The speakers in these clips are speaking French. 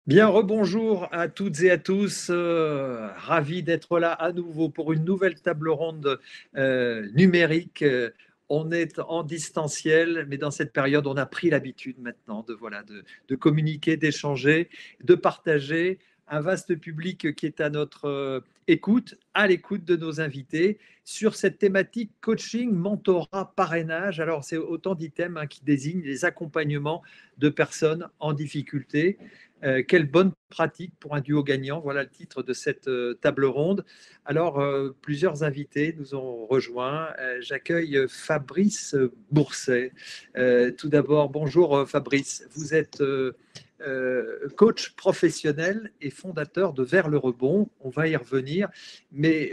Bien, rebonjour à toutes et à tous. Ravi d'être là à nouveau pour une nouvelle table ronde numérique. On est en distanciel, mais dans cette période, on a pris l'habitude maintenant de communiquer, d'échanger, de partager un vaste public qui est à notre écoute, à l'écoute de nos invités sur cette thématique coaching, mentorat, parrainage. Alors, c'est autant d'items qui désignent les accompagnements de personnes en difficulté. Quelle bonne pratique pour un duo gagnant. Voilà le titre de cette table ronde. Alors, plusieurs invités nous ont rejoints. J'accueille Fabrice Bourset. Tout d'abord, bonjour Fabrice. Vous êtes coach professionnel et fondateur de Vers le Rebond. On va y revenir. Mais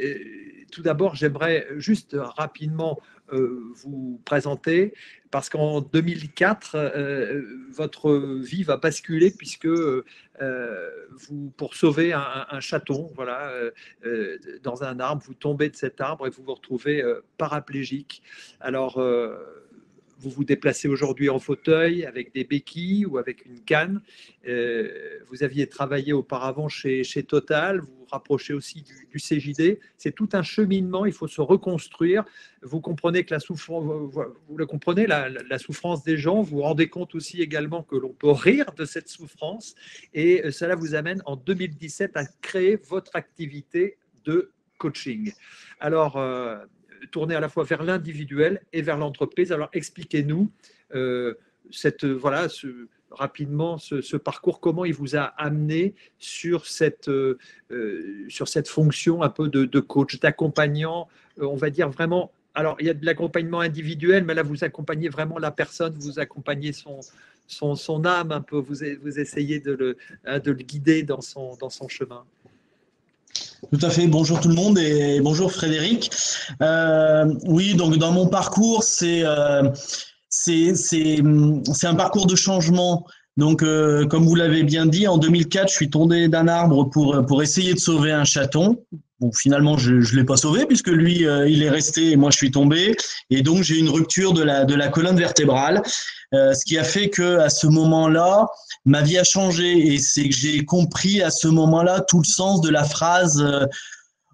tout d'abord, j'aimerais juste rapidement vous présenter parce qu'en 2004, votre vie va basculer puisque vous, pour sauver un chaton, voilà, dans un arbre, vous tombez de cet arbre et vous vous retrouvez paraplégique. Alors, vous vous déplacez aujourd'hui en fauteuil avec des béquilles ou avec une canne. Vous aviez travaillé auparavant chez Total, vous vous rapprochez aussi du CJD. C'est tout un cheminement, il faut se reconstruire. Vous comprenez que vous le comprenez, la souffrance des gens. Vous vous rendez compte aussi également que l'on peut rire de cette souffrance. Et cela vous amène en 2017 à créer votre activité de coaching. Alors, tourner à la fois vers l'individuel et vers l'entreprise. Alors, expliquez-nous rapidement ce parcours, comment il vous a amené sur cette fonction un peu de coach, d'accompagnant, on va dire vraiment. Alors, il y a de l'accompagnement individuel, mais là, vous accompagnez vraiment la personne, vous accompagnez son âme un peu, vous essayez de le guider dans son chemin. Tout à fait. Bonjour tout le monde et bonjour Frédéric. Oui, donc dans mon parcours, c'est un parcours de changement. Donc, comme vous l'avez bien dit, en 2004, je suis tombé d'un arbre pour essayer de sauver un chaton. Bon, finalement, je l'ai pas sauvé puisque lui, il est resté et moi, je suis tombé. Et donc, j'ai eu une rupture de la colonne vertébrale, ce qui a fait que à ce moment-là, ma vie a changé et c'est que j'ai compris à ce moment-là tout le sens de la phrase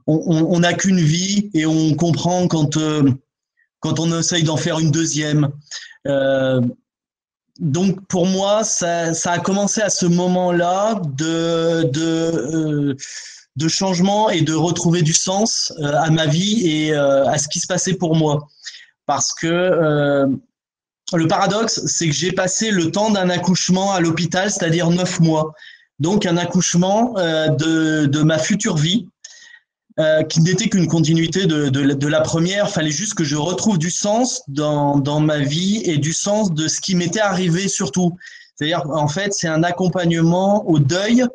on n'a qu'une vie et on comprend quand on essaye d'en faire une deuxième. Donc pour moi, ça a commencé à ce moment-là de changement et de retrouver du sens à ma vie et à ce qui se passait pour moi. Parce que le paradoxe, c'est que j'ai passé le temps d'un accouchement à l'hôpital, c'est-à-dire 9 mois. Donc un accouchement de ma future vie, qui n'était qu'une continuité de la première. Il fallait juste que je retrouve du sens dans ma vie et du sens de ce qui m'était arrivé surtout. C'est-à-dire, en fait, c'est un accompagnement au deuil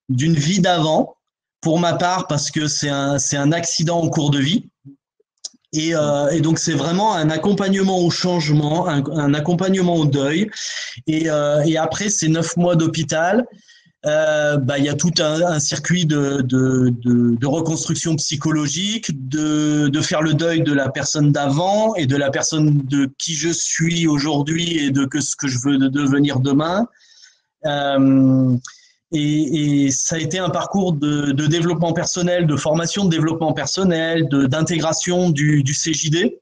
d'une vie d'avant, pour ma part, parce que c'est un accident en cours de vie. Et donc, c'est vraiment un accompagnement au changement, un accompagnement au deuil. Et après ces 9 mois d'hôpital, il y a tout un circuit de reconstruction psychologique, de faire le deuil de la personne d'avant et de la personne de qui je suis aujourd'hui et de ce que je veux devenir demain. Et ça a été un parcours de développement personnel, de formation de développement personnel, d'intégration du CJD,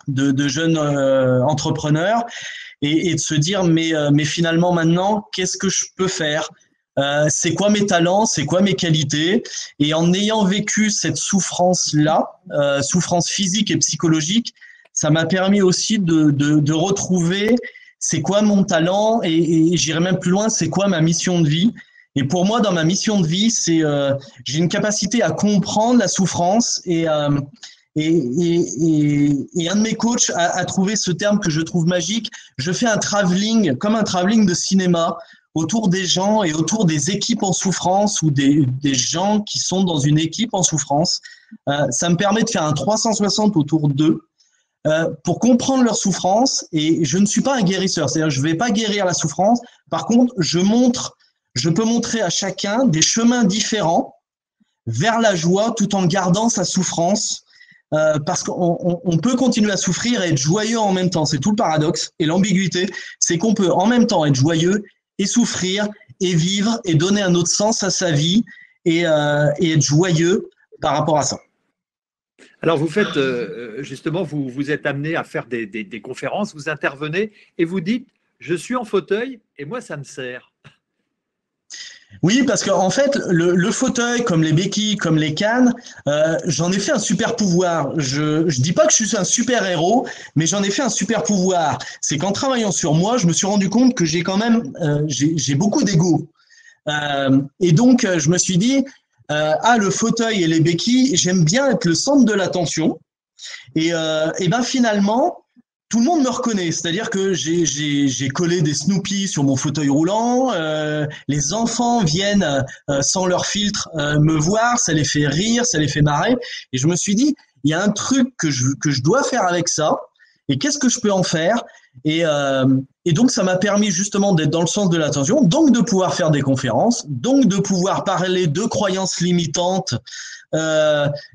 de jeunes entrepreneurs, et de se dire mais finalement maintenant, qu'est-ce que je peux faire ? C'est quoi mes talents, c'est quoi mes qualités? Et en ayant vécu cette souffrance-là, souffrance physique et psychologique, ça m'a permis aussi de retrouver c'est quoi mon talent et j'irai même plus loin, c'est quoi ma mission de vie. Et pour moi, dans ma mission de vie, j'ai une capacité à comprendre la souffrance et un de mes coachs a trouvé ce terme que je trouve magique. Je fais un travelling, comme un travelling de cinéma, autour des gens et autour des équipes en souffrance ou des gens qui sont dans une équipe en souffrance. Ça me permet de faire un 360 autour d'eux pour comprendre leur souffrance. Et je ne suis pas un guérisseur, c'est-à-dire je ne vais pas guérir la souffrance. Par contre, je peux montrer à chacun des chemins différents vers la joie tout en gardant sa souffrance. Parce qu'on peut continuer à souffrir et être joyeux en même temps. C'est tout le paradoxe. Et l'ambiguïté, c'est qu'on peut en même temps être joyeux et souffrir et vivre et donner un autre sens à sa vie et être joyeux par rapport à ça. Alors, vous faites, justement, vous êtes amené à faire des conférences, vous intervenez et vous dites, je suis en fauteuil et moi, ça me sert. Oui, parce qu'en fait, le fauteuil, comme les béquilles, comme les cannes, j'en ai fait un super pouvoir. Je dis pas que je suis un super héros, mais j'en ai fait un super pouvoir. C'est qu'en travaillant sur moi, je me suis rendu compte que j'ai quand même j'ai beaucoup d'ego. Et donc, je me suis dit, le fauteuil et les béquilles, j'aime bien être le centre de l'attention. Et ben finalement, tout le monde me reconnaît. C'est-à-dire que j'ai collé des Snoopy sur mon fauteuil roulant. Les enfants viennent sans leur filtre me voir. Ça les fait rire, ça les fait marrer. Et je me suis dit, il y a un truc que je dois faire avec ça. Et qu'est-ce que je peux en faire? Et donc, ça m'a permis justement d'être dans le sens de l'attention, donc de pouvoir faire des conférences, donc de pouvoir parler de croyances limitantes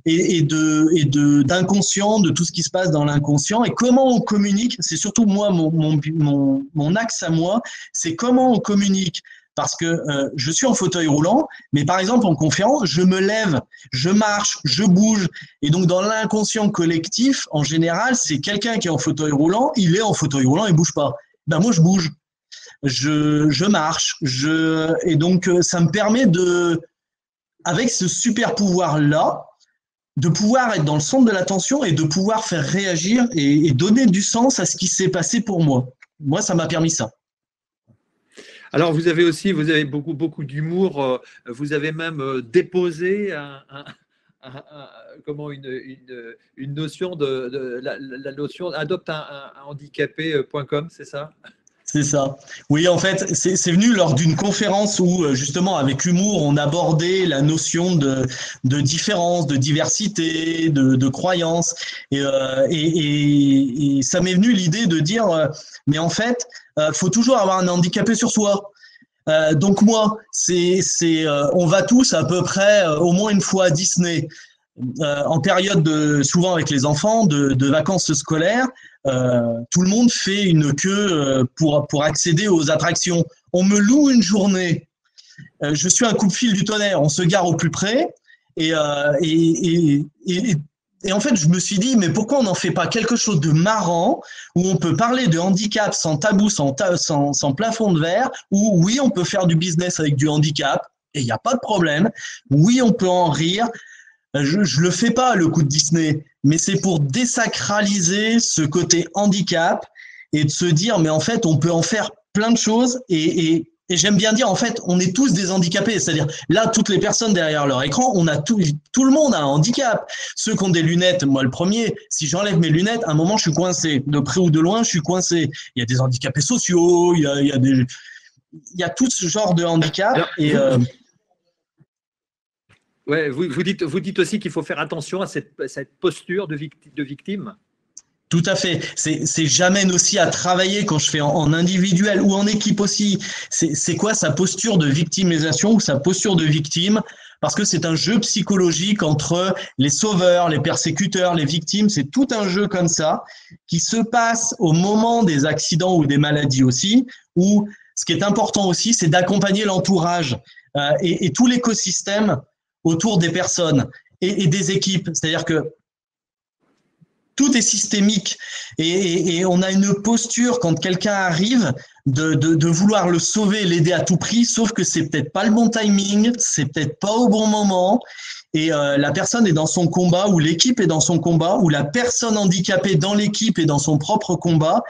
et d'inconscient, de tout ce qui se passe dans l'inconscient et comment on communique. C'est surtout moi, mon axe à moi, c'est comment on communique. Parce que je suis en fauteuil roulant, mais par exemple en conférence, je me lève, je marche, je bouge. Et donc dans l'inconscient collectif, en général, c'est quelqu'un qui est en fauteuil roulant, il est en fauteuil roulant, il bouge pas. Ben moi je bouge, je marche, et donc ça me permet avec ce super pouvoir là, de pouvoir être dans le centre de l'attention et de pouvoir faire réagir et donner du sens à ce qui s'est passé pour moi. Moi, ça m'a permis ça. Alors, vous avez beaucoup d'humour. Vous avez même déposé comment une notion la notion adopte un handicapé.com, c'est ça? C'est ça. Oui, en fait, c'est venu lors d'une conférence où, justement, avec humour, on abordait la notion de différence, de diversité, de croyance. Et ça m'est venu l'idée de dire, mais en fait, faut toujours avoir un handicapé sur soi. Donc moi, on va tous à peu près au moins une fois à Disney. En période souvent avec les enfants de vacances scolaires, tout le monde fait une queue pour accéder aux attractions. On me loue une journée. Je suis un coup de fil du tonnerre. On se gare au plus près et en fait, je me suis dit, mais pourquoi on n'en fait pas quelque chose de marrant où on peut parler de handicap sans tabou, sans plafond de verre, où oui, on peut faire du business avec du handicap et il n'y a pas de problème. Oui, on peut en rire. Je le fais pas, le coup de Disney, mais c'est pour désacraliser ce côté handicap et de se dire, mais en fait, on peut en faire plein de choses et j'aime bien dire, en fait, on est tous des handicapés. C'est-à-dire, là, toutes les personnes derrière leur écran, on a tout le monde a un handicap. Ceux qui ont des lunettes, moi le premier, si j'enlève mes lunettes, à un moment, je suis coincé. De près ou de loin, je suis coincé. Il y a des handicapés sociaux, il y a tout ce genre de handicap. Ouais, vous dites aussi qu'il faut faire attention à cette posture de victime. Tout à fait. C'est j'amène aussi à travailler quand je fais en individuel ou en équipe aussi. C'est quoi sa posture de victimisation ou sa posture de victime? Parce que c'est un jeu psychologique entre les sauveurs, les persécuteurs, les victimes. C'est tout un jeu comme ça qui se passe au moment des accidents ou des maladies aussi. Où ce qui est important aussi, c'est d'accompagner l'entourage et tout l'écosystème autour des personnes et des équipes. C'est-à-dire que tout est systémique et on a une posture quand quelqu'un arrive de vouloir le sauver, l'aider à tout prix, sauf que c'est peut-être pas le bon timing, c'est peut-être pas au bon moment et la personne est dans son combat ou l'équipe est dans son combat ou la personne handicapée dans l'équipe est dans son propre combat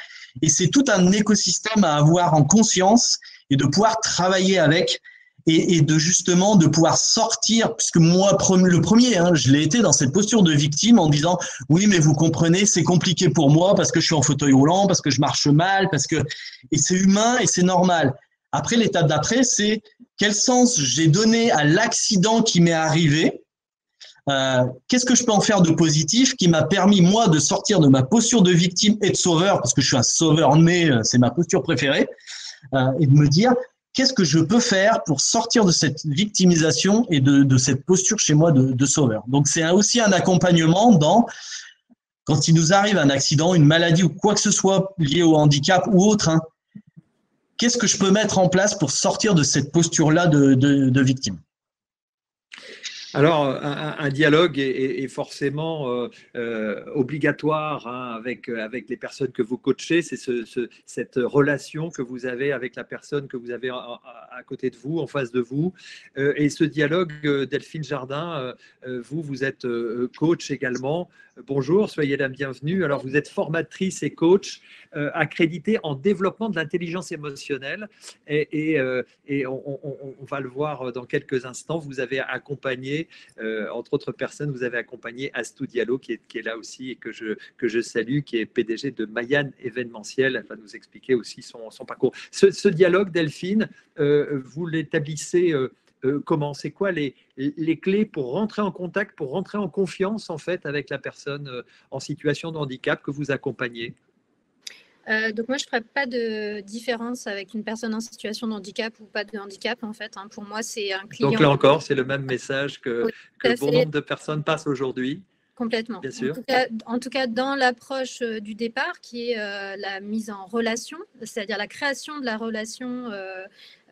et c'est tout un écosystème à avoir en conscience et de pouvoir travailler avec et de pouvoir sortir, puisque moi, le premier, je l'ai été dans cette posture de victime en disant « Oui, mais vous comprenez, c'est compliqué pour moi parce que je suis en fauteuil roulant, parce que je marche mal, Et c'est humain et c'est normal. Après, l'étape d'après, c'est quel sens j'ai donné à l'accident qui m'est arrivé. Qu'est-ce que je peux en faire de positif qui m'a permis, moi, de sortir de ma posture de victime et de sauveur, parce que je suis un sauveur né, c'est ma posture préférée, et de me dire – qu'est-ce que je peux faire pour sortir de cette victimisation et de cette posture chez moi de sauveur? Donc, c'est aussi un accompagnement quand il nous arrive un accident, une maladie ou quoi que ce soit lié au handicap ou autre. qu'est-ce que je peux mettre en place pour sortir de cette posture-là de victime? Alors, un dialogue est forcément obligatoire hein, avec les personnes que vous coachez. C'est cette relation que vous avez avec la personne que vous avez à côté de vous, en face de vous. Et ce dialogue, Delphine Jardin, vous êtes coach également. Bonjour, soyez la bienvenue. Alors, vous êtes formatrice et coach accréditée en développement de l'intelligence émotionnelle. Et on va le voir dans quelques instants. Vous avez accompagné, entre autres personnes, vous avez accompagné Astou Diallo, qui est là aussi et que je salue, qui est PDG de Mayan Événementiel. Elle va nous expliquer aussi son parcours. Ce dialogue, Delphine, vous l'établissez comment? C'est quoi les clés pour rentrer en contact, pour rentrer en confiance en fait avec la personne en situation de handicap que vous accompagnez? Donc moi, je ne ferai pas de différence avec une personne en situation de handicap ou pas de handicap, en fait. Hein. Pour moi, c'est un client. Donc là encore, c'est le même message que bon nombre de personnes passent aujourd'hui. Complètement. Bien sûr. En tout cas, dans l'approche du départ, qui est la mise en relation, c'est-à-dire la création de la relation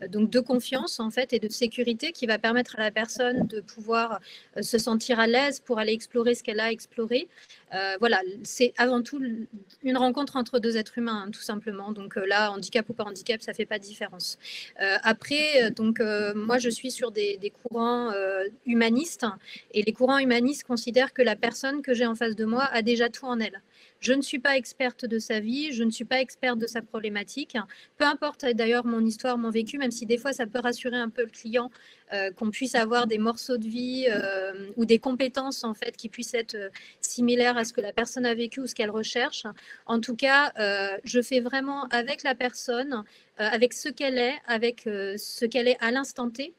donc de confiance en fait et de sécurité qui va permettre à la personne de pouvoir se sentir à l'aise pour aller explorer ce qu'elle a exploré. Voilà, c'est avant tout une rencontre entre deux êtres humains, hein, tout simplement. Donc là, handicap ou pas handicap, ça fait pas de différence. Après, donc moi, je suis sur des courants humanistes et les courants humanistes considèrent que la personne que j'ai en face de moi a déjà tout en elle. Je ne suis pas experte de sa vie, je ne suis pas experte de sa problématique. Peu importe d'ailleurs mon histoire, mon vécu, même si des fois ça peut rassurer un peu le client qu'on puisse avoir des morceaux de vie ou des compétences en fait qui puissent être similaires à ce que la personne a vécu ou ce qu'elle recherche. En tout cas, je fais vraiment avec la personne, avec ce qu'elle est, avec ce qu'elle est à l'instant T.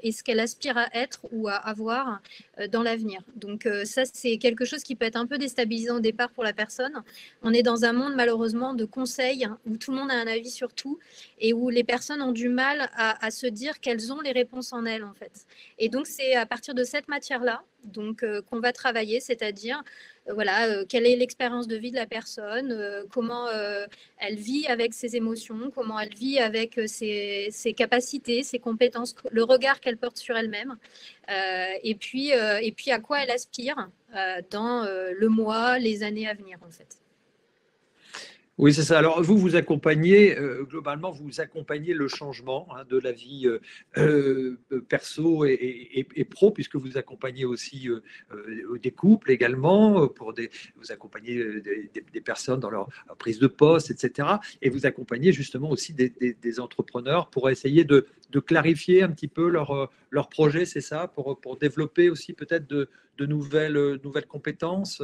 Et ce qu'elle aspire à être ou à avoir dans l'avenir. Donc ça, c'est quelque chose qui peut être un peu déstabilisant au départ pour la personne. On est dans un monde malheureusement de conseils où tout le monde a un avis sur tout et où les personnes ont du mal à se dire qu'elles ont les réponses en elles en fait. Et donc c'est à partir de cette matière-là donc qu'on va travailler, c'est-à-dire voilà, quelle est l'expérience de vie de la personne, comment elle vit avec ses émotions, comment elle vit avec ses capacités, ses compétences, le regard qu'elle porte sur elle-même, et puis à quoi elle aspire dans le mois, les années à venir en fait. Oui, c'est ça. Alors, vous accompagnez, globalement, vous accompagnez le changement hein, de la vie perso et pro, puisque vous accompagnez aussi des couples également, vous accompagnez des personnes dans leur prise de poste, etc. Et vous accompagnez justement aussi des entrepreneurs pour essayer de clarifier un petit peu leur projet, c'est ça, pour développer aussi peut-être de nouvelles compétences.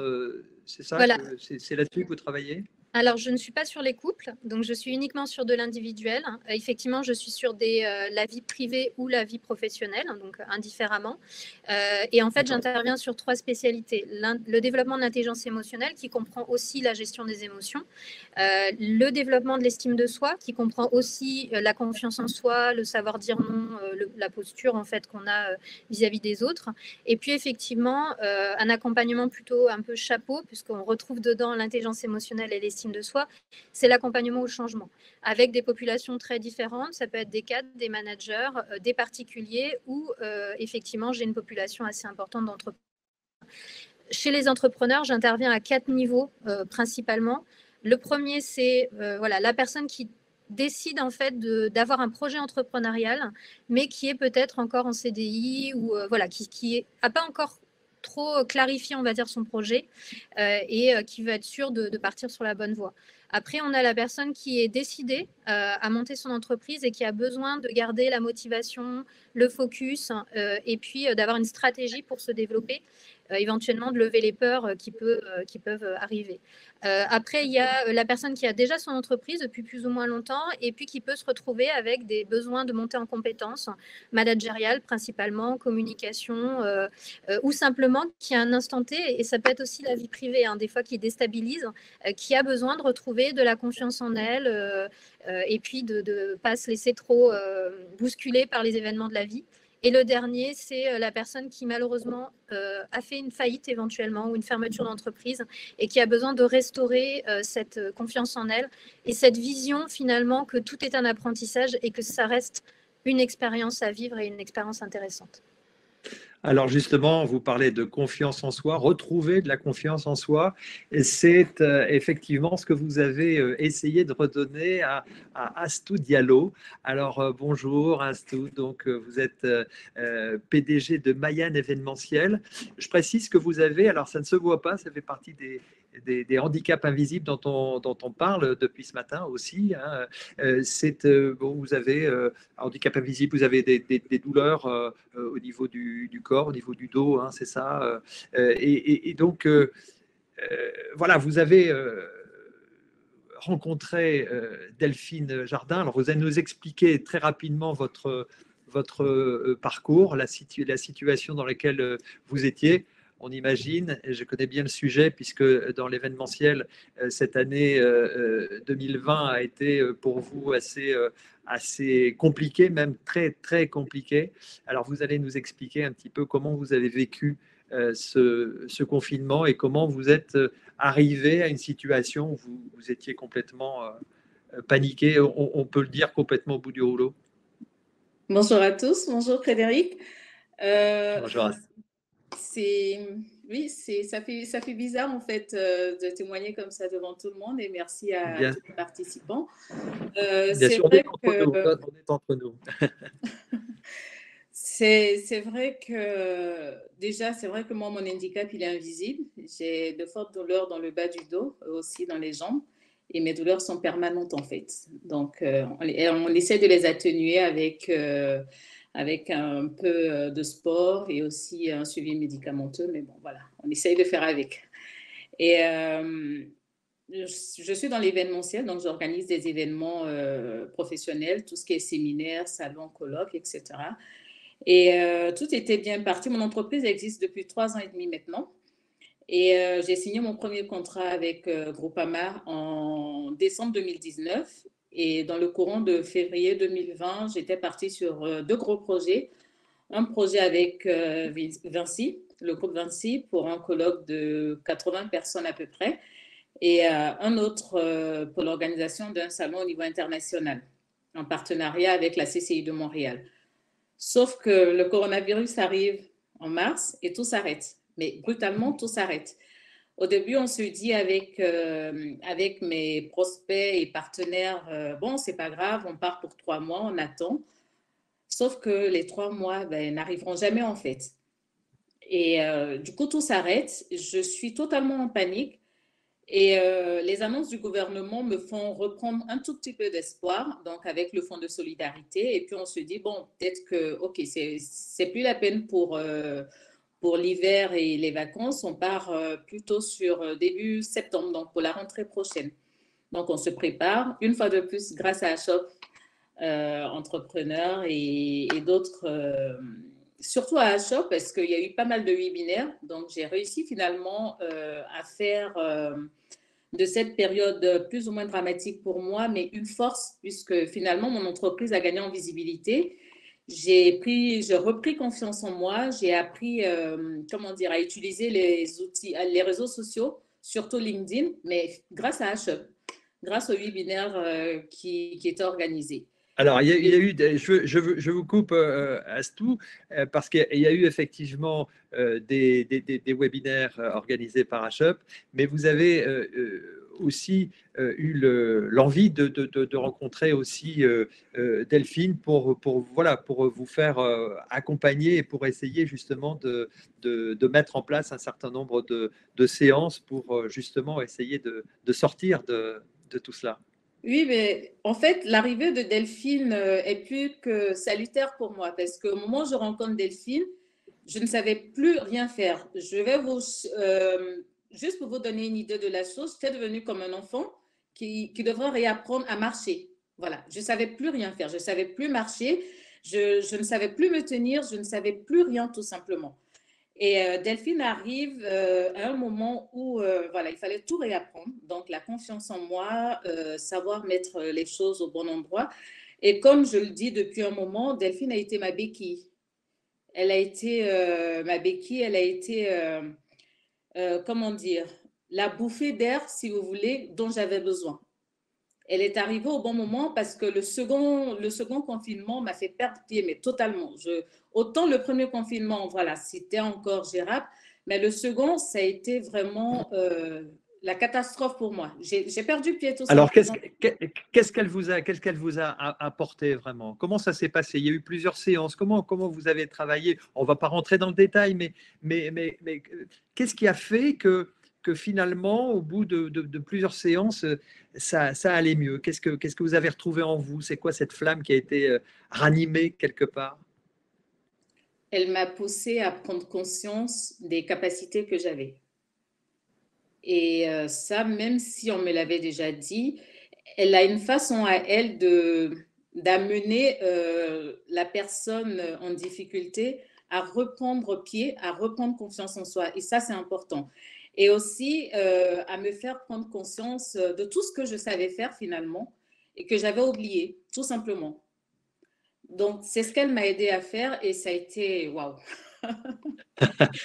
C'est ça, voilà. C'est là-dessus que vous travaillez? Alors, je ne suis pas sur les couples, donc je suis uniquement sur de l'individuel. Effectivement, je suis sur la vie privée ou la vie professionnelle, donc indifféremment. Et en fait, j'interviens sur 3 spécialités. Le développement de l'intelligence émotionnelle, qui comprend aussi la gestion des émotions. Le développement de l'estime de soi, qui comprend aussi la confiance en soi, le savoir dire non, la posture en fait qu'on a vis-à-vis des autres. Et puis, effectivement, un accompagnement plutôt un peu chapeau, puisqu'on retrouve dedans l'intelligence émotionnelle et l'estime de soi, c'est l'accompagnement au changement avec des populations très différentes. Ça peut être des cadres, des managers, des particuliers ou effectivement j'ai une population assez importante d'entrepreneurs. Chez les entrepreneurs, j'interviens à 4 niveaux principalement. Le premier, c'est voilà, la personne qui décide en fait d'avoir un projet entrepreneurial, mais qui est peut-être encore en CDI ou voilà, qui n'a pas encore trop clarifié, on va dire, son projet et qui veut être sûr de partir sur la bonne voie. Après, on a la personne qui est décidée à monter son entreprise et qui a besoin de garder la motivation, le focus et puis d'avoir une stratégie pour se développer, éventuellement de lever les peurs qui peuvent arriver. Après, il y a la personne qui a déjà son entreprise depuis plus ou moins longtemps et puis qui peut se retrouver avec des besoins de monter en compétences managériales principalement, communication ou simplement qui a un instant T, et ça peut être aussi la vie privée, hein, des fois qui déstabilise, qui a besoin de retrouver de la confiance en elle et puis de ne pas se laisser trop bousculer par les événements de la vie. Et le dernier, c'est la personne qui malheureusement a fait une faillite éventuellement ou une fermeture d'entreprise et qui a besoin de restaurer cette confiance en elle et cette vision finalement que tout est un apprentissage et que ça reste une expérience à vivre et une expérience intéressante. Alors justement, vous parlez de confiance en soi, retrouver de la confiance en soi, et c'est effectivement ce que vous avez essayé de redonner à Astou Diallo. Alors bonjour Astou, donc vous êtes PDG de Mayan événementiel. Je précise que vous avez, alors ça ne se voit pas, ça fait partie des handicaps invisibles dont on parle depuis ce matin aussi. Hein. Bon, vous avez handicap invisible, vous avez des douleurs au niveau du corps, au niveau du dos, hein, c'est ça. Et donc, voilà, vous avez rencontré Delphine Jardin. Alors, vous allez nous expliquer très rapidement votre parcours, la situation dans laquelle vous étiez. On imagine, et je connais bien le sujet, puisque dans l'événementiel, cette année 2020 a été pour vous assez compliqué, même très, très compliqué. Alors, vous allez nous expliquer un petit peu comment vous avez vécu ce confinement et comment vous êtes arrivé à une situation où vous étiez complètement paniqué, on peut le dire, complètement au bout du rouleau. Bonjour à tous, bonjour Frédéric. Bonjour. Oui, ça fait bizarre en fait de témoigner comme ça devant tout le monde et merci à Bien, tous les participants. bien sûr, on est entre nous. C'est vrai que déjà, c'est vrai que moi, mon handicap, il est invisible. J'ai de fortes douleurs dans le bas du dos, aussi dans les jambes. Et mes douleurs sont permanentes en fait. Donc, on essaie de les atténuer avec un peu de sport et aussi un suivi médicamenteux. Mais bon, voilà, on essaye de faire avec. Et je suis dans l'événementiel, donc j'organise des événements professionnels, tout ce qui est séminaires, salons, colloques, etc. Et tout était bien parti. Mon entreprise existe depuis 3 ans et demi maintenant. Et j'ai signé mon premier contrat avec Groupama en décembre 2019. Et dans le courant de février 2020, j'étais partie sur 2 gros projets. Un projet avec Vinci, le groupe Vinci, pour un colloque de 80 personnes à peu près. Et un autre pour l'organisation d'un salon au niveau international, en partenariat avec la CCI de Montréal. Sauf que le coronavirus arrive en mars et tout s'arrête. Mais brutalement, tout s'arrête. Au début, on se dit avec mes prospects et partenaires, bon, c'est pas grave, on part pour 3 mois, on attend. Sauf que les 3 mois n'arriveront jamais en fait. Et du coup, tout s'arrête. Je suis totalement en panique. Et les annonces du gouvernement me font reprendre un tout petit peu d'espoir, donc avec le fonds de solidarité. Et puis on se dit, bon, peut-être que, OK, c'est plus la peine pour l'hiver et les vacances. On part plutôt sur début septembre, donc pour la rentrée prochaine. Donc on se prépare. Une fois de plus, grâce à Shop Entrepreneurs et d'autres, surtout à Shop, parce qu'il y a eu pas mal de webinaires. Donc j'ai réussi finalement à faire de cette période plus ou moins dramatique pour moi, mais une force, puisque finalement, mon entreprise a gagné en visibilité. J'ai repris confiance en moi. J'ai appris, à utiliser les outils, les réseaux sociaux, surtout LinkedIn, mais grâce à HUB, grâce au webinaire qui était organisé. Alors, il y a eu, je vous coupe Astou, parce qu'il y a eu effectivement des webinaires organisés par HUB, mais vous avez aussi eu l'envie de rencontrer aussi Delphine pour vous faire accompagner et pour essayer justement de mettre en place un certain nombre de séances pour justement essayer de sortir de tout cela. Oui, mais en fait, l'arrivée de Delphine est plus que salutaire pour moi parce qu'au moment où je rencontre Delphine, je ne savais plus rien faire. Je vais juste pour vous donner une idée de la chose, j'étais devenue comme un enfant qui devrait réapprendre à marcher. Voilà, je ne savais plus rien faire, je ne savais plus marcher, je ne savais plus me tenir, je ne savais plus rien tout simplement. Et Delphine arrive à un moment où il fallait tout réapprendre. Donc, la confiance en moi, savoir mettre les choses au bon endroit. Et comme je le dis depuis un moment, Delphine a été ma béquille. elle a été, ma béquille, elle a été, comment dire, la bouffée d'air, si vous voulez, dont j'avais besoin. Elle est arrivée au bon moment parce que le second confinement m'a fait perdre pied, mais totalement. Autant le premier confinement, voilà, c'était encore gérable, mais le second, ça a été vraiment la catastrophe pour moi. J'ai perdu pied tout Alors, simplement. qu'est-ce qu'elle vous a apporté vraiment? Comment ça s'est passé? Il y a eu plusieurs séances. Comment vous avez travaillé? On ne va pas rentrer dans le détail, mais qu'est-ce qui a fait que finalement, au bout de plusieurs séances, ça allait mieux? Qu'est-ce que vous avez retrouvé en vous? C'est quoi cette flamme qui a été ranimée quelque part? Elle m'a poussée à prendre conscience des capacités que j'avais. Et ça, même si on me l'avait déjà dit, elle a une façon à elle d'amener la personne en difficulté à reprendre pied, à reprendre confiance en soi. Et ça, c'est important. Et aussi à me faire prendre conscience de tout ce que je savais faire finalement et que j'avais oublié, tout simplement. Donc, c'est ce qu'elle m'a aidé à faire et ça a été waouh.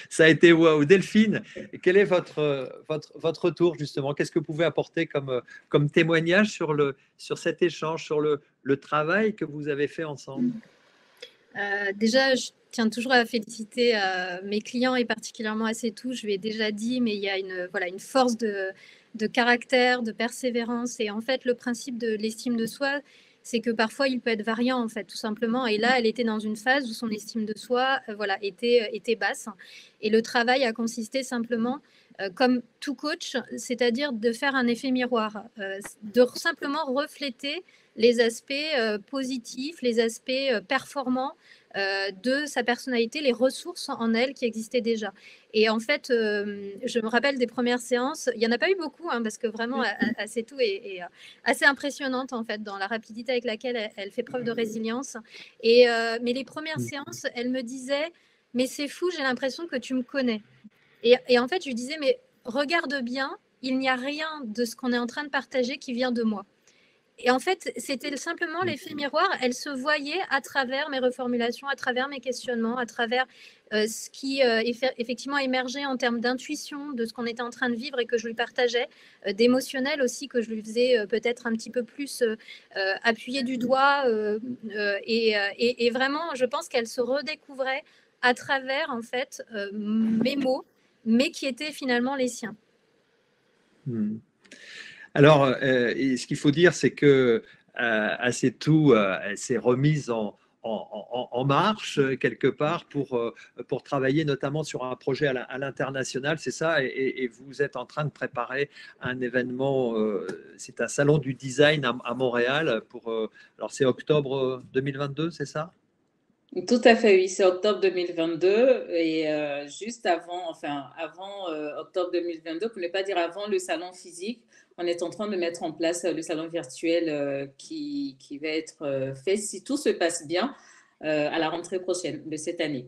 Ça a été waouh. Delphine, quel est votre retour justement? Qu'est-ce que vous pouvez apporter comme témoignage sur cet échange, sur le travail que vous avez fait ensemble? Déjà, je tiens toujours à féliciter mes clients et particulièrement à Setou. Je lui ai déjà dit, mais il y a une force de caractère, de persévérance. Et en fait, le principe de l'estime de soi, c'est que parfois, il peut être variant, en fait, tout simplement. Et là, elle était dans une phase où son estime de soi était basse. Et le travail a consisté simplement, comme tout coach, c'est-à-dire de faire un effet miroir, de simplement refléter les aspects positifs, les aspects performants de sa personnalité, les ressources en elle qui existaient déjà. Et en fait, je me rappelle des premières séances, il n'y en a pas eu beaucoup, hein, parce que vraiment, Setou est assez impressionnante en fait, dans la rapidité avec laquelle elle fait preuve de résilience. Mais les premières séances, elle me disait, mais c'est fou, j'ai l'impression que tu me connais. Et en fait, je lui disais, mais regarde bien, il n'y a rien de ce qu'on est en train de partager qui vient de moi. Et en fait, c'était simplement l'effet miroir. Elle se voyait à travers mes reformulations, à travers mes questionnements, à travers ce qui effectivement émergeait en termes d'intuition de ce qu'on était en train de vivre et que je lui partageais, d'émotionnel aussi que je lui faisais peut-être un petit peu plus appuyer du doigt. Et vraiment, je pense qu'elle se redécouvrait à travers en fait mes mots, mais qui étaient finalement les siens. Alors, ce qu'il faut dire, c'est que Setou, elle s'est remise en marche quelque part pour travailler notamment sur un projet à l'international, c'est ça, et vous êtes en train de préparer un événement, c'est un salon du design à Montréal alors c'est octobre 2022, c'est ça? Tout à fait, oui, c'est octobre 2022 et juste avant octobre 2022, pour ne pas dire avant le salon physique, on est en train de mettre en place le salon virtuel qui va être fait, si tout se passe bien, à la rentrée prochaine de cette année.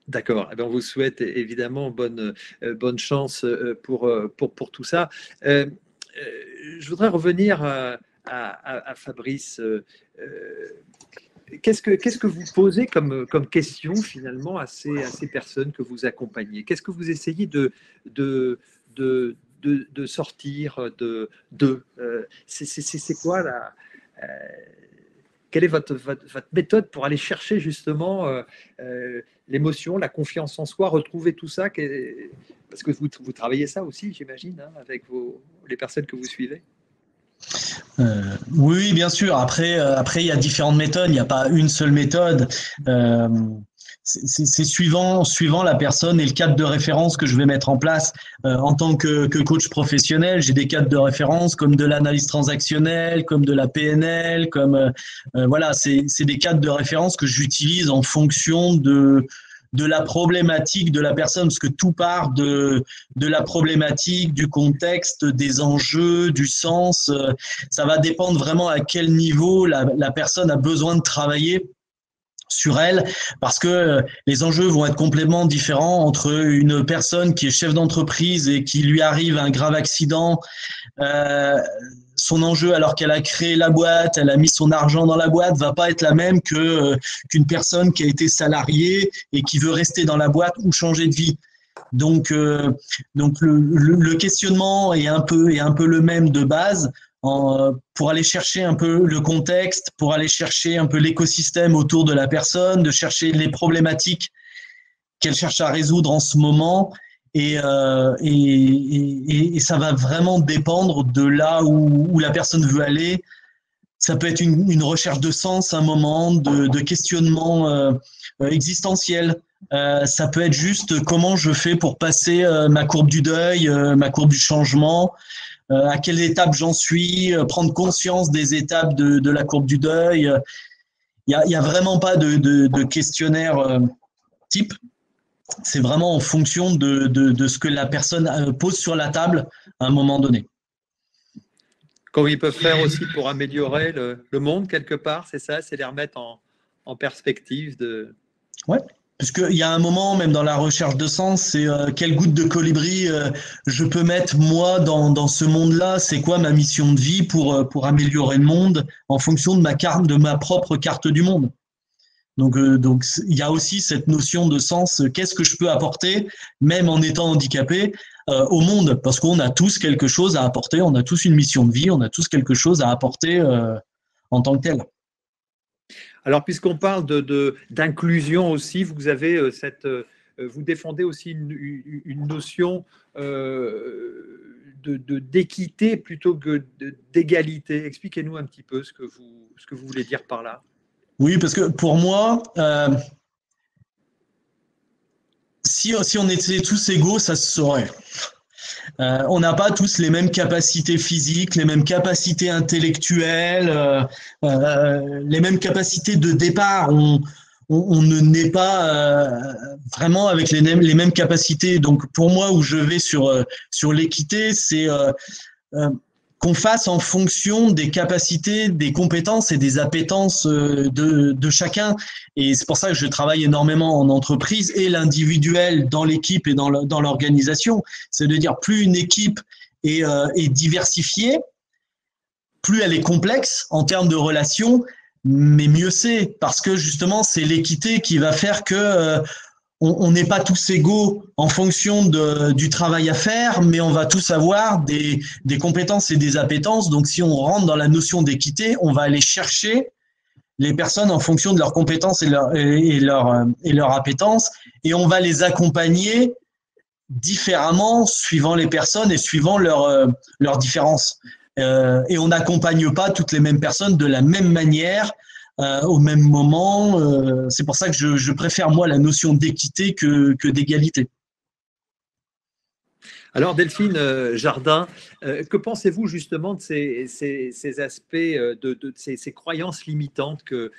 D'accord. On vous souhaite évidemment bonne chance pour tout ça. Je voudrais revenir à Fabrice. Qu'est-ce que vous posez comme question finalement à ces personnes que vous accompagnez? Qu'est-ce que vous essayez de sortir c'est quoi quelle est votre méthode pour aller chercher justement l'émotion, la confiance en soi, retrouver tout ça parce que vous travaillez ça aussi, j'imagine, hein, avec les personnes que vous suivez. Oui, bien sûr. Après, il y a différentes méthodes. Il n'y a pas une seule méthode. C'est suivant la personne et le cadre de référence que je vais mettre en place. En tant que coach professionnel, j'ai des cadres de référence comme de l'analyse transactionnelle, comme de la PNL, voilà, c'est des cadres de référence que j'utilise en fonction de la problématique de la personne, parce que tout part de la problématique, du contexte, des enjeux, du sens. Ça va dépendre vraiment à quel niveau la personne a besoin de travailler sur elle, parce que les enjeux vont être complètement différents entre une personne qui est chef d'entreprise et qui lui arrive un grave accident. Son enjeu, alors qu'elle a créé la boîte, elle a mis son argent dans la boîte, va pas être la même qu'une personne qui a été salariée et qui veut rester dans la boîte ou changer de vie. Donc le questionnement est un peu le même de base, pour aller chercher un peu le contexte, pour aller chercher un peu l'écosystème autour de la personne, de chercher les problématiques qu'elle cherche à résoudre en ce moment. Et ça va vraiment dépendre de là où la personne veut aller. Ça peut être une recherche de sens, un moment de questionnement existentiel. Ça peut être juste comment je fais pour passer ma courbe du deuil, ma courbe du changement, à quelle étape j'en suis, prendre conscience des étapes de la courbe du deuil. Il y a vraiment pas de questionnaire type. C'est vraiment en fonction de ce que la personne pose sur la table à un moment donné. Comme ils peuvent faire aussi pour améliorer le monde quelque part, c'est ça, c'est les remettre en perspective de. Ouais, parce qu'il y a un moment, même dans la recherche de sens, c'est quelle goutte de colibri je peux mettre moi dans ce monde-là. C'est quoi ma mission de vie pour améliorer le monde en fonction de ma propre carte du monde. Donc il y a aussi cette notion de sens. Qu'est-ce que je peux apporter, même en étant handicapé, au monde? Parce qu'on a tous quelque chose à apporter, on a tous une mission de vie, on a tous quelque chose à apporter en tant que tel. Alors, puisqu'on parle d'inclusion aussi, vous avez vous défendez aussi une notion d'équité plutôt que d'égalité. Expliquez-nous un petit peu ce que vous voulez dire par là. Oui, parce que pour moi, si on était tous égaux, ça se saurait. On n'a pas tous les mêmes capacités physiques, les mêmes capacités intellectuelles, les mêmes capacités de départ. On ne naît pas vraiment avec les mêmes capacités. Donc pour moi, où je vais sur l'équité, c'est qu'on fasse en fonction des capacités, des compétences et des appétences de chacun. Et c'est pour ça que je travaille énormément en entreprise et l'individuel dans l'équipe et dans l'organisation. C'est de dire, plus une équipe est diversifiée, plus elle est complexe en termes de relations, mais mieux c'est, parce que justement, c'est l'équité qui va faire que on n'est pas tous égaux en fonction du travail à faire, mais on va tous avoir des compétences et des appétences. Donc, si on rentre dans la notion d'équité, on va aller chercher les personnes en fonction de leurs compétences et leur appétences, et on va les accompagner différemment suivant les personnes et suivant leurs différences. Et on n'accompagne pas toutes les mêmes personnes de la même manière, au même moment. C'est pour ça que je préfère, moi, la notion d'équité que d'égalité. Alors, Delphine Jardin, que pensez-vous justement de ces aspects, de ces croyances limitantes que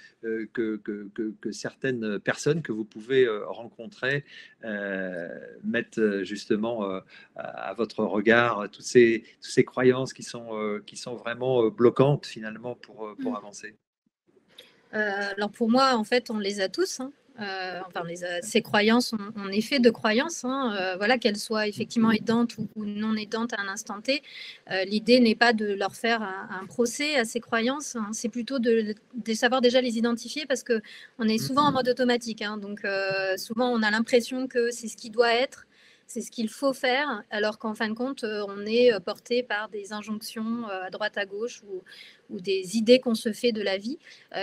certaines personnes que vous pouvez rencontrer mettent justement à votre regard, toutes ces croyances qui sont vraiment bloquantes finalement pour avancer? Alors pour moi, en fait, on les a tous. Ces croyances, on est fait de croyances, voilà, qu'elles soient effectivement aidantes ou non aidantes à un instant T. L'idée n'est pas de leur faire un procès à ces croyances, c'est plutôt de savoir déjà les identifier, parce qu'on est souvent en mode automatique. Donc souvent, on a l'impression que c'est ce qui doit être, c'est ce qu'il faut faire, alors qu'en fin de compte, on est porté par des injonctions à droite, à gauche, ou des idées qu'on se fait de la vie.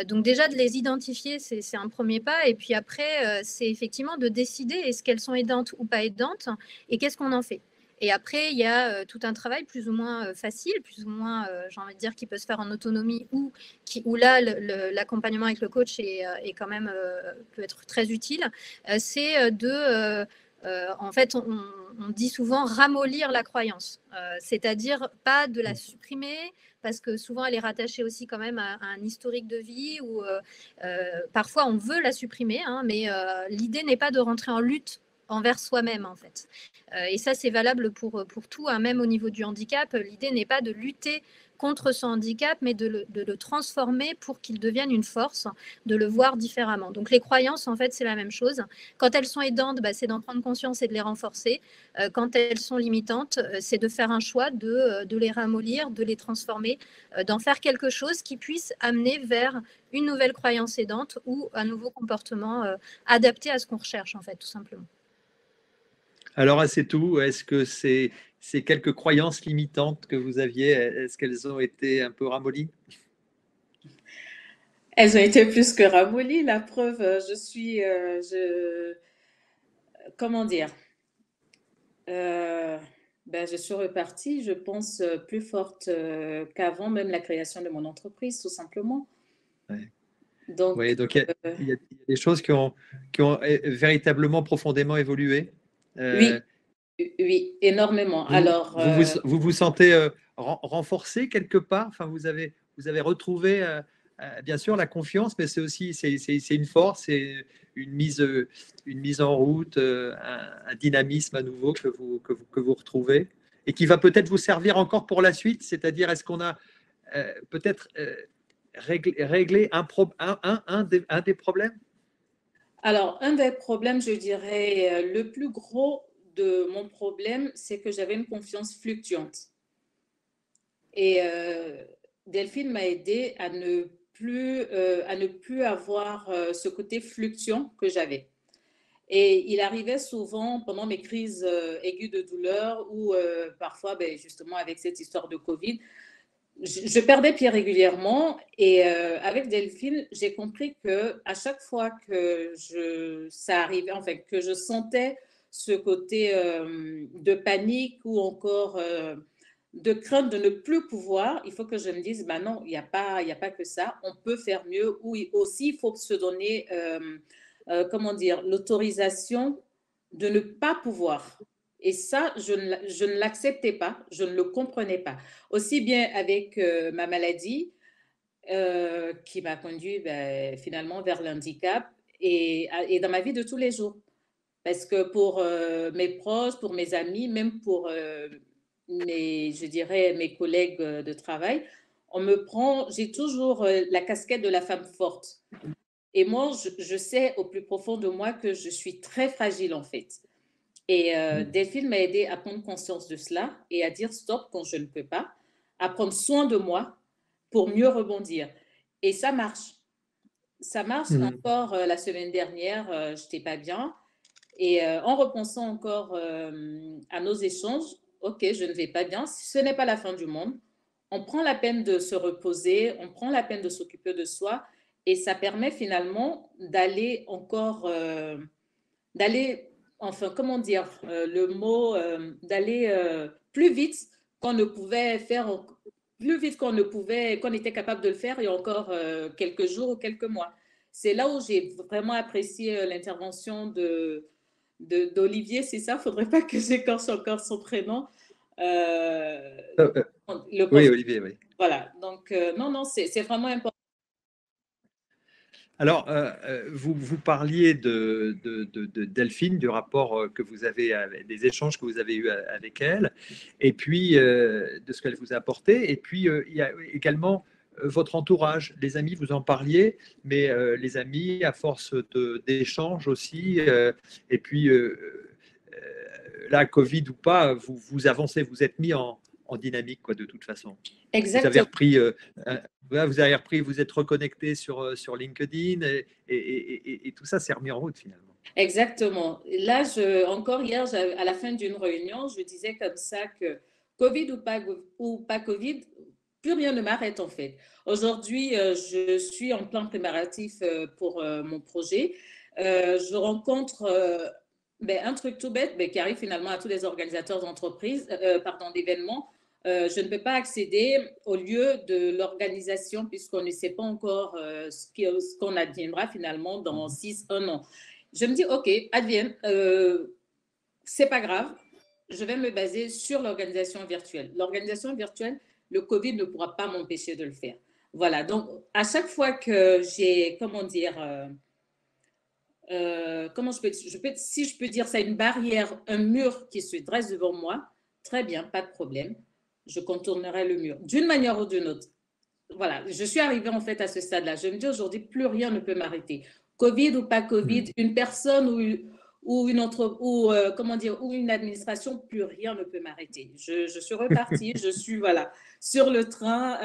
Donc déjà, de les identifier, c'est un premier pas. Et puis après, c'est effectivement de décider est-ce qu'elles sont aidantes ou pas aidantes, et qu'est-ce qu'on en fait. Et après, il y a tout un travail plus ou moins facile, plus ou moins, j'ai envie de dire, qui peut se faire en autonomie, où là, l'accompagnement avec le coach est quand même, peut être très utile. C'est en fait, on dit souvent ramollir la croyance, c'est-à-dire pas de la supprimer, parce que souvent elle est rattachée aussi quand même à un historique de vie, où parfois on veut la supprimer, mais l'idée n'est pas de rentrer en lutte envers soi-même, en fait. Et ça, c'est valable pour tout, même au niveau du handicap. L'idée n'est pas de lutter contre son handicap, mais de le transformer pour qu'il devienne une force, de le voir différemment. Donc les croyances, en fait, c'est la même chose. Quand elles sont aidantes, c'est d'en prendre conscience et de les renforcer. Quand elles sont limitantes, c'est de faire un choix de les ramollir, de les transformer, d'en faire quelque chose qui puisse amener vers une nouvelle croyance aidante ou un nouveau comportement adapté à ce qu'on recherche, en fait, tout simplement. Alors, c'est tout. Est-ce que ces quelques croyances limitantes que vous aviez, est-ce qu'elles ont été un peu ramollies? Elles ont été plus que ramollies. La preuve, comment dire? Je suis repartie, je pense, plus forte qu'avant même la création de mon entreprise, tout simplement. Ouais. Donc, Oui, donc il y a des choses qui ont véritablement profondément évolué. oui, oui, énormément. Alors, Vous sentez renforcé quelque part? Enfin, vous avez retrouvé, bien sûr, la confiance, mais c'est aussi c'est une force, c'est une mise en route, un dynamisme à nouveau que vous retrouvez et qui va peut-être vous servir encore pour la suite. C'est-à-dire, est-ce qu'on a peut-être réglé un des problèmes? alors, un des problèmes, je dirais, le plus gros de mon problème, c'est que j'avais une confiance fluctuante. Et Delphine m'a aidé à ne plus avoir ce côté fluctuant que j'avais. Et il arrivait souvent pendant mes crises aiguës de douleur ou parfois, justement, avec cette histoire de Covid, je perdais pied régulièrement. Et avec Delphine, j'ai compris que à chaque fois que ça arrivait, enfin, que je sentais ce côté de panique ou encore de crainte de ne plus pouvoir, il faut que je me dise, non, il n'y a pas que ça, on peut faire mieux. Ou aussi, il faut se donner, comment dire, l'autorisation de ne pas pouvoir. Et ça, je ne l'acceptais pas, je ne le comprenais pas. Aussi bien avec ma maladie, qui m'a conduit finalement vers l'handicap et dans ma vie de tous les jours. Parce que pour mes proches, pour mes amis, même pour je dirais, mes collègues de travail, j'ai toujours la casquette de la femme forte. Et moi, je sais au plus profond de moi que je suis très fragile en fait. Et Delphine m'a aidé à prendre conscience de cela et à dire stop quand je ne peux pas, à prendre soin de moi pour mieux rebondir. Et ça marche. Ça marche. Encore la semaine dernière, je n'étais pas bien. Et en repensant encore à nos échanges, ok, je ne vais pas bien, ce n'est pas la fin du monde. On prend la peine de se reposer, on prend la peine de s'occuper de soi et ça permet finalement d'aller encore, enfin, comment dire, le mot, d'aller plus vite qu'on ne pouvait faire, plus vite qu'on était capable de le faire il y a encore quelques jours ou quelques mois. C'est là où j'ai vraiment apprécié l'intervention d'Olivier, c'est ça? Il ne faudrait pas que j'écorche encore son prénom. Oui, Olivier, oui. Voilà, donc non, c'est vraiment important. Alors, vous parliez de Delphine, du rapport que vous avez, des échanges que vous avez eus avec elle, et puis de ce qu'elle vous a apporté. Et puis, il y a également votre entourage. Les amis, vous en parliez, mais les amis, à force d'échanges aussi, et puis là, Covid ou pas, vous avancez, vous êtes mis en dynamique, quoi, de toute façon. Exactement. Vous avez repris, vous êtes reconnecté sur LinkedIn et tout ça s'est remis en route finalement. Exactement. Là, encore hier, à la fin d'une réunion, je disais comme ça que Covid ou pas Covid, plus rien ne m'arrête en fait. Aujourd'hui, je suis en plein préparatif pour mon projet. Je rencontre un truc tout bête qui arrive finalement à tous les organisateurs d'entreprises, d'événements. Je ne peux pas accéder au lieu de l'organisation puisqu'on ne sait pas encore ce qu'on adviendra finalement dans 1 an. Je me dis, OK, advienne, c'est pas grave, je vais me baser sur l'organisation virtuelle. L'organisation virtuelle, le Covid ne pourra pas m'empêcher de le faire. Voilà, donc à chaque fois que j'ai, comment dire, si je peux dire ça, une barrière, un mur qui se dresse devant moi, très bien, pas de problème. je contournerai le mur, d'une manière ou d'une autre. Voilà, je suis arrivée en fait à ce stade-là. Je me dis aujourd'hui, plus rien ne peut m'arrêter. Covid ou pas Covid, une personne ou une administration, plus rien ne peut m'arrêter. Je suis repartie, je suis sur le train,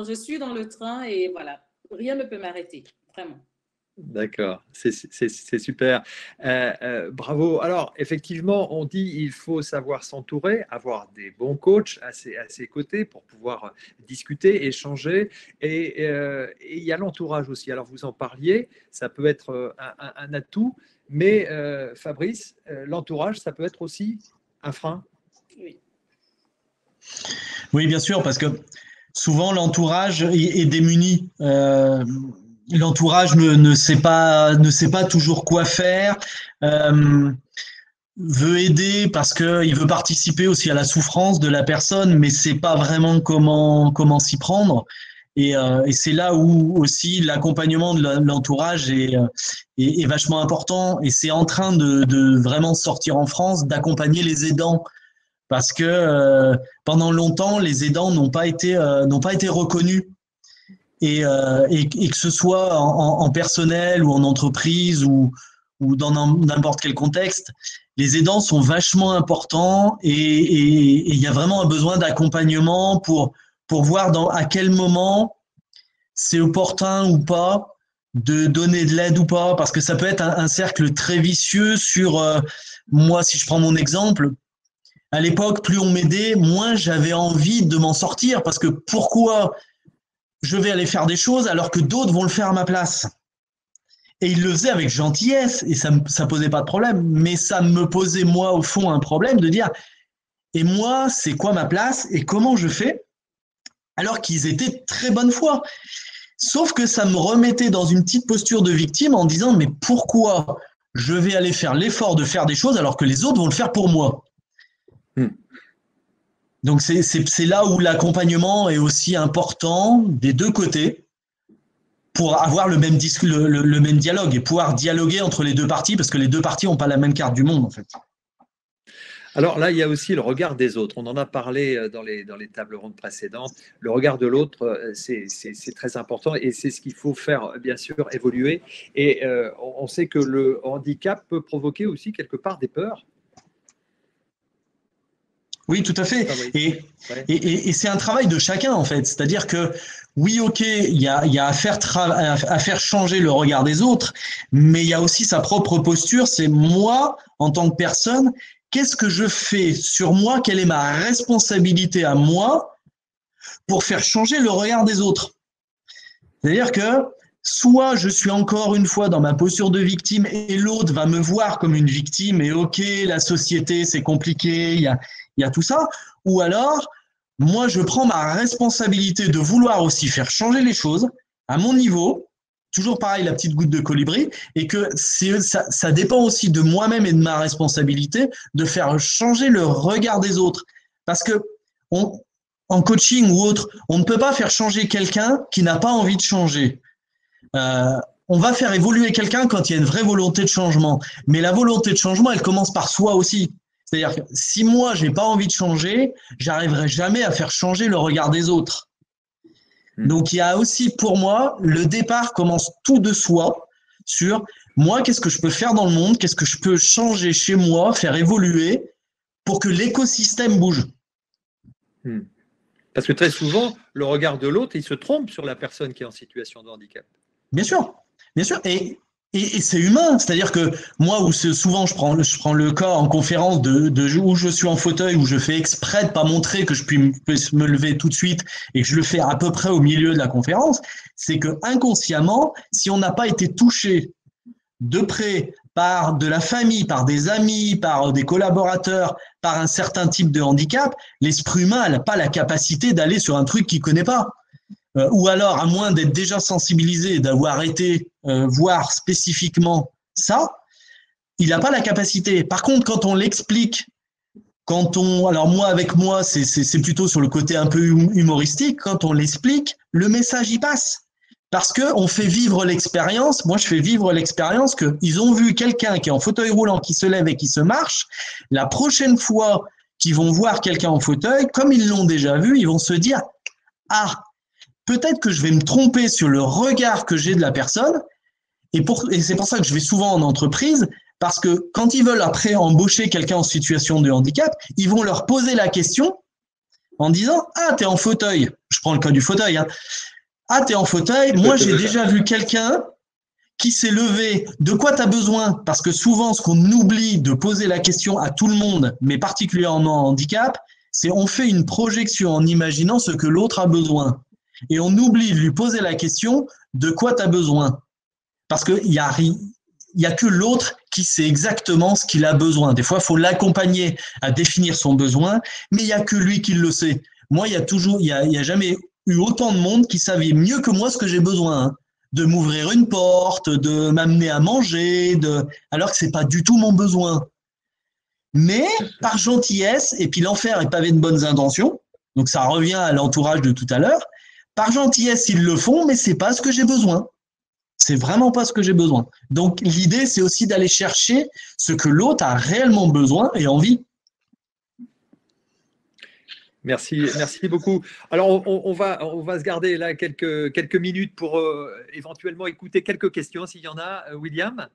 je suis dans le train et voilà, rien ne peut m'arrêter, vraiment. D'accord, c'est super. Bravo. Alors, effectivement, on dit il faut savoir s'entourer, avoir des bons coachs à ses côtés pour pouvoir discuter, échanger. Et il y a l'entourage aussi. Alors, vous en parliez, ça peut être un atout, mais Fabrice, l'entourage, ça peut être aussi un frein. Oui. Oui, bien sûr, parce que souvent l'entourage est démuni. L'entourage ne sait pas toujours quoi faire, veut aider parce qu'il veut participer aussi à la souffrance de la personne, mais sait pas vraiment comment s'y prendre. Et c'est là où aussi l'accompagnement de l'entourage est vachement important. Et c'est en train de vraiment sortir en France, d'accompagner les aidants. Parce que pendant longtemps, les aidants n'ont pas été reconnus. Et que ce soit en personnel ou en entreprise ou dans n'importe quel contexte, les aidants sont vachement importants et il y a vraiment un besoin d'accompagnement pour voir à quel moment c'est opportun ou pas de donner de l'aide ou pas, parce que ça peut être un cercle très vicieux sur moi, si je prends mon exemple, à l'époque, plus on m'aidait, moins j'avais envie de m'en sortir, parce que pourquoi je vais aller faire des choses alors que d'autres vont le faire à ma place. Et il le faisait avec gentillesse et ça posait pas de problème. Mais ça me posait, moi, au fond, un problème de dire, et moi, c'est quoi ma place et comment je fais alors qu'ils étaient très bonne foi. Sauf que ça me remettait dans une petite posture de victime en disant, mais pourquoi je vais aller faire l'effort de faire des choses alors que les autres vont le faire pour moi? Donc c'est là où l'accompagnement est aussi important des deux côtés pour avoir le même dialogue et pouvoir dialoguer entre les deux parties, parce que les deux parties n'ont pas la même carte du monde en fait. Alors là, il y a aussi le regard des autres. On en a parlé dans les tables rondes précédentes. Le regard de l'autre, c'est très important et c'est ce qu'il faut faire, bien sûr, évoluer. Et on sait que le handicap peut provoquer aussi quelque part des peurs. Oui, tout à fait. Et c'est un travail de chacun, en fait. C'est-à-dire que, oui, ok, il y a à faire changer le regard des autres, mais il y a aussi sa propre posture. C'est moi, en tant que personne, qu'est-ce que je fais sur moi? Quelle est ma responsabilité à moi pour faire changer le regard des autres? C'est-à-dire que soit je suis encore une fois dans ma posture de victime et l'autre va me voir comme une victime et ok, la société, c'est compliqué, il y a tout ça. Ou alors, moi, je prends ma responsabilité de vouloir aussi faire changer les choses à mon niveau, toujours pareil, la petite goutte de colibri, et que ça dépend aussi de moi-même et de ma responsabilité de faire changer le regard des autres. Parce que en coaching ou autre, on ne peut pas faire changer quelqu'un qui n'a pas envie de changer. On va faire évoluer quelqu'un quand il y a une vraie volonté de changement. Mais la volonté de changement, elle commence par soi aussi. C'est-à-dire que si moi, je n'ai pas envie de changer, j'arriverai jamais à faire changer le regard des autres. Donc, il y a aussi, pour moi, le départ commence tout de soi sur moi, qu'est-ce que je peux faire dans le monde, qu'est-ce que je peux changer chez moi, faire évoluer pour que l'écosystème bouge. Parce que très souvent, le regard de l'autre, il se trompe sur la personne qui est en situation de handicap. Bien sûr, bien sûr. Et c'est humain, c'est-à-dire que moi, où souvent je prends le cas en conférence où je suis en fauteuil, où je fais exprès de pas montrer que je puisse me lever tout de suite et que je le fais à peu près au milieu de la conférence, c'est que inconsciemment, si on n'a pas été touché de près par de la famille, par des amis, par des collaborateurs, par un certain type de handicap, l'esprit humain n'a pas la capacité d'aller sur un truc qu'il connaît pas. Ou alors, à moins d'être déjà sensibilisé, d'avoir été voir spécifiquement ça, il n'a pas la capacité. Par contre, quand on l'explique, alors moi, avec moi, c'est plutôt sur le côté un peu humoristique, quand on l'explique, le message y passe. Parce qu'on fait vivre l'expérience, moi je fais vivre l'expérience qu'ils ont vu quelqu'un qui est en fauteuil roulant, qui se lève et qui se marche, la prochaine fois qui vont voir quelqu'un en fauteuil, comme ils l'ont déjà vu, ils vont se dire « Ah, peut-être que je vais me tromper sur le regard que j'ai de la personne. » Et c'est pour ça que je vais souvent en entreprise, parce que quand ils veulent après embaucher quelqu'un en situation de handicap, ils vont leur poser la question en disant « Ah, t'es en fauteuil. » Je prends le cas du fauteuil. Hein. « Ah, t'es en fauteuil. Moi, j'ai déjà vu quelqu'un qui s'est levé. De quoi tu as besoin ?» Parce que souvent, ce qu'on oublie de poser la question à tout le monde, mais particulièrement en handicap, c'est on fait une projection en imaginant ce que l'autre a besoin. Et on oublie de lui poser la question « De quoi tu as besoin ?» Parce qu'il y a que l'autre qui sait exactement ce qu'il a besoin. Des fois, il faut l'accompagner à définir son besoin, mais il n'y a que lui qui le sait. Moi, il y a jamais eu autant de monde qui savait mieux que moi ce que j'ai besoin. Hein. De m'ouvrir une porte, de m'amener à manger, alors que c'est pas du tout mon besoin. Mais par gentillesse, et puis l'enfer est pavé de bonnes intentions, donc ça revient à l'entourage de tout à l'heure, par gentillesse, ils le font, mais c'est pas ce que j'ai besoin. C'est vraiment pas ce que j'ai besoin. Donc l'idée, c'est aussi d'aller chercher ce que l'autre a réellement besoin et envie. Merci beaucoup. Alors, on va se garder là quelques minutes pour éventuellement écouter quelques questions, s'il y en a. William?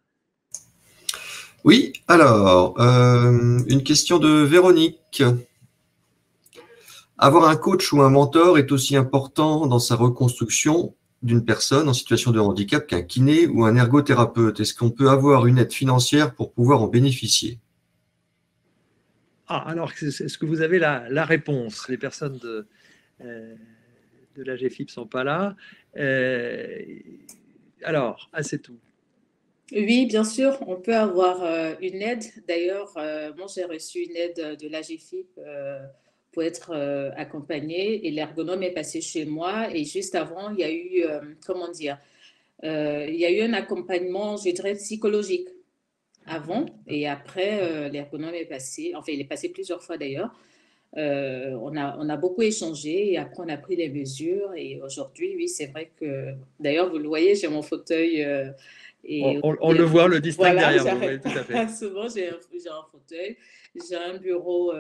Oui, alors, une question de Véronique. Avoir un coach ou un mentor est aussi important dans sa reconstruction d'une personne en situation de handicap qu'un kiné ou un ergothérapeute. Est-ce qu'on peut avoir une aide financière pour pouvoir en bénéficier? Ah, alors, est-ce que vous avez la réponse? Les personnes de l'AGFIP ne sont pas là. Alors, c'est tout. Oui, bien sûr, on peut avoir une aide. D'ailleurs, moi, j'ai reçu une aide de l'AGFIP pour être accompagnée et l'ergonome est passé chez moi. Et juste avant, il y a eu, il y a eu un accompagnement, je dirais, psychologique avant et après, l'ergonome est passé. Enfin, il est passé plusieurs fois d'ailleurs. On a beaucoup échangé et après, on a pris les mesures. Et aujourd'hui, oui, c'est vrai que, d'ailleurs, vous le voyez, j'ai mon fauteuil. On le voit, on le distingue derrière vous. Oui, tout à fait. Souvent, j'ai un fauteuil, j'ai un bureau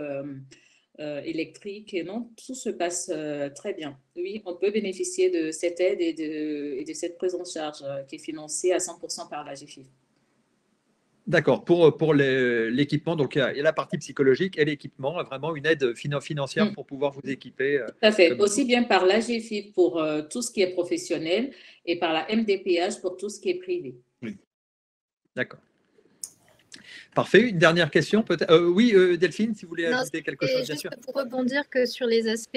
électrique et non, tout se passe très bien. Oui, on peut bénéficier de cette aide et de cette prise en charge qui est financée à 100% par la GFIP. D'accord, pour l'équipement, donc il y a la partie psychologique et l'équipement, vraiment une aide financière pour pouvoir vous équiper. Tout à fait, aussi bien par la GFIP pour tout ce qui est professionnel et par la MDPH pour tout ce qui est privé. Oui. D'accord. Parfait. Une dernière question peut-être. Oui, Delphine, si vous voulez ajouter quelque chose, bien sûr. Pour rebondir que sur les aspects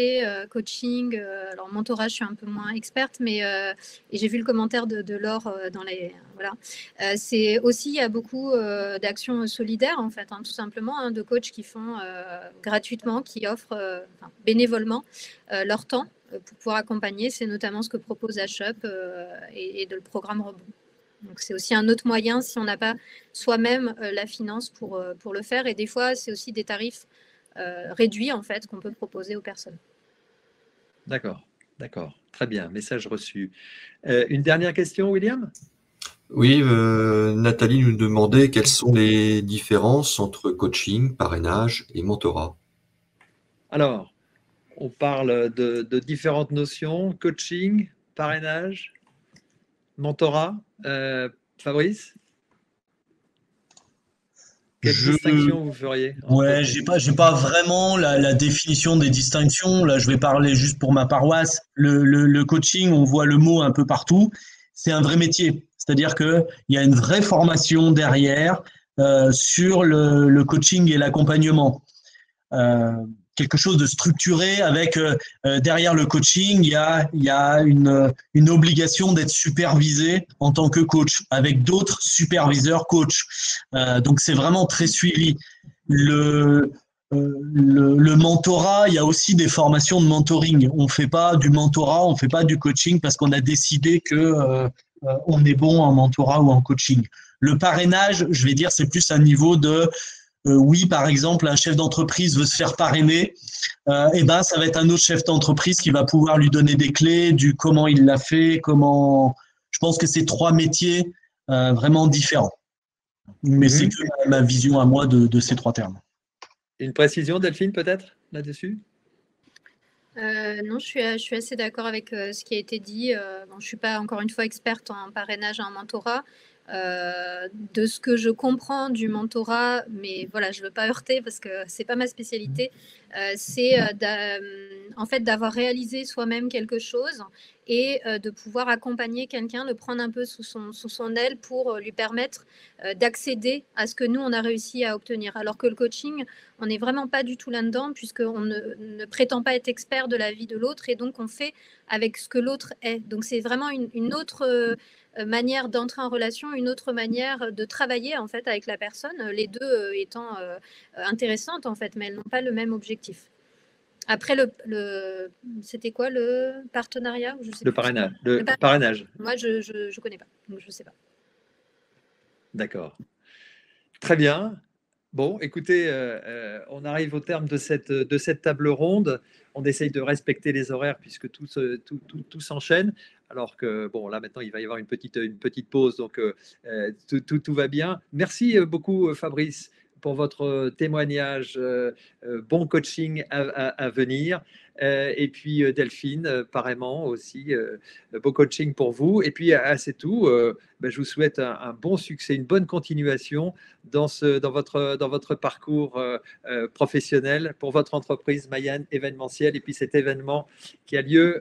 coaching, alors mentorat, je suis un peu moins experte, mais et j'ai vu le commentaire de Laure dans les voilà. C'est aussi il y a beaucoup d'actions solidaires en fait, hein, tout simplement, hein, de coachs qui font gratuitement, qui offrent bénévolement leur temps pour pouvoir accompagner. C'est notamment ce que propose HUP et de le programme Rebond. Donc, c'est aussi un autre moyen si on n'a pas soi-même la finance pour le faire. Et des fois, c'est aussi des tarifs réduits en fait, qu'on peut proposer aux personnes. D'accord. Très bien. Message reçu. Une dernière question, William? Oui, Nathalie nous demandait quelles sont les différences entre coaching, parrainage et mentorat. Alors, on parle de différentes notions, coaching, parrainage, mentorat. Fabrice, quelle distinction vous feriez? Ouais, j'ai pas vraiment la définition des distinctions. Là, je vais parler juste pour ma paroisse. Le coaching, on voit le mot un peu partout. C'est un vrai métier. C'est-à-dire qu'il y a une vraie formation derrière sur le coaching et l'accompagnement. Quelque chose de structuré avec derrière le coaching, il y a une obligation d'être supervisé en tant que coach avec d'autres superviseurs coach. Donc c'est vraiment très suivi. Le mentorat, il y a aussi des formations de mentoring. On fait pas du mentorat, on fait pas du coaching parce qu'on a décidé que on est bon en mentorat ou en coaching. Le parrainage, je vais dire, c'est plus un niveau de oui, par exemple, un chef d'entreprise veut se faire parrainer, et ben ça va être un autre chef d'entreprise qui va pouvoir lui donner des clés du comment il l'a fait, comment. Je pense que c'est trois métiers vraiment différents. Mais c'est que ma vision à moi de ces trois termes. Une précision, Delphine, peut-être, là-dessus? Non, je suis assez d'accord avec ce qui a été dit. Bon, je ne suis pas, encore une fois, experte en parrainage et en mentorat. De ce que je comprends du mentorat, mais voilà, je ne veux pas heurter parce que ce n'est pas ma spécialité, c'est en fait d'avoir réalisé soi-même quelque chose et de pouvoir accompagner quelqu'un, le prendre un peu sous son aile pour lui permettre d'accéder à ce que nous, on a réussi à obtenir. Alors que le coaching, on n'est vraiment pas du tout là-dedans puisqu'on ne prétend pas être expert de la vie de l'autre et donc on fait avec ce que l'autre est. Donc c'est vraiment une autre manière d'entrer en relation, une autre manière de travailler en fait avec la personne, les deux étant intéressantes en fait, mais elles n'ont pas le même objectif. Après, c'était quoi le partenariat? Je sais Le plus. parrainage. Le parrainage. Moi, je connais pas, donc je sais pas. D'accord. Très bien. Bon, écoutez, on arrive au terme de cette table ronde. On essaye de respecter les horaires puisque tout s'enchaîne. Alors que, bon, là maintenant, il va y avoir une petite pause, donc tout va bien. Merci beaucoup, Fabrice, pour votre témoignage. Bon coaching à venir. Et puis, Delphine, pareillement aussi, beau coaching pour vous. Et puis, c'est tout. Ben, je vous souhaite un bon succès, une bonne continuation dans votre parcours professionnel pour votre entreprise Mayan événementielle et puis cet événement qui a lieu,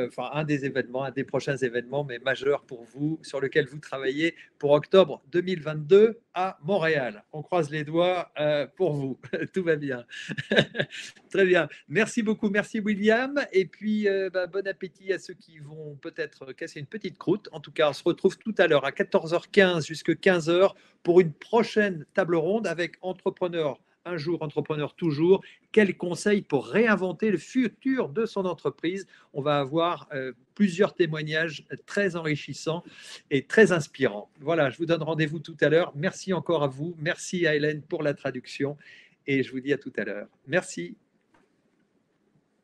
enfin un des prochains événements, mais majeur pour vous, sur lequel vous travaillez pour octobre 2022 à Montréal. On croise les doigts pour vous. Tout va bien. Très bien. Merci beaucoup. Merci William. Et puis, bon appétit à ceux qui vont peut-être casser une petite croûte. En tout cas, on se retrouve tout à l'heure à 14h15 jusqu'à 15h pour une prochaine table ronde avec Entrepreneur un jour, Entrepreneur toujours. Quels conseils pour réinventer le futur de son entreprise? On va avoir plusieurs témoignages très enrichissants et très inspirants. Voilà, je vous donne rendez-vous tout à l'heure. Merci encore à vous. Merci à Hélène pour la traduction. Et je vous dis à tout à l'heure. Merci.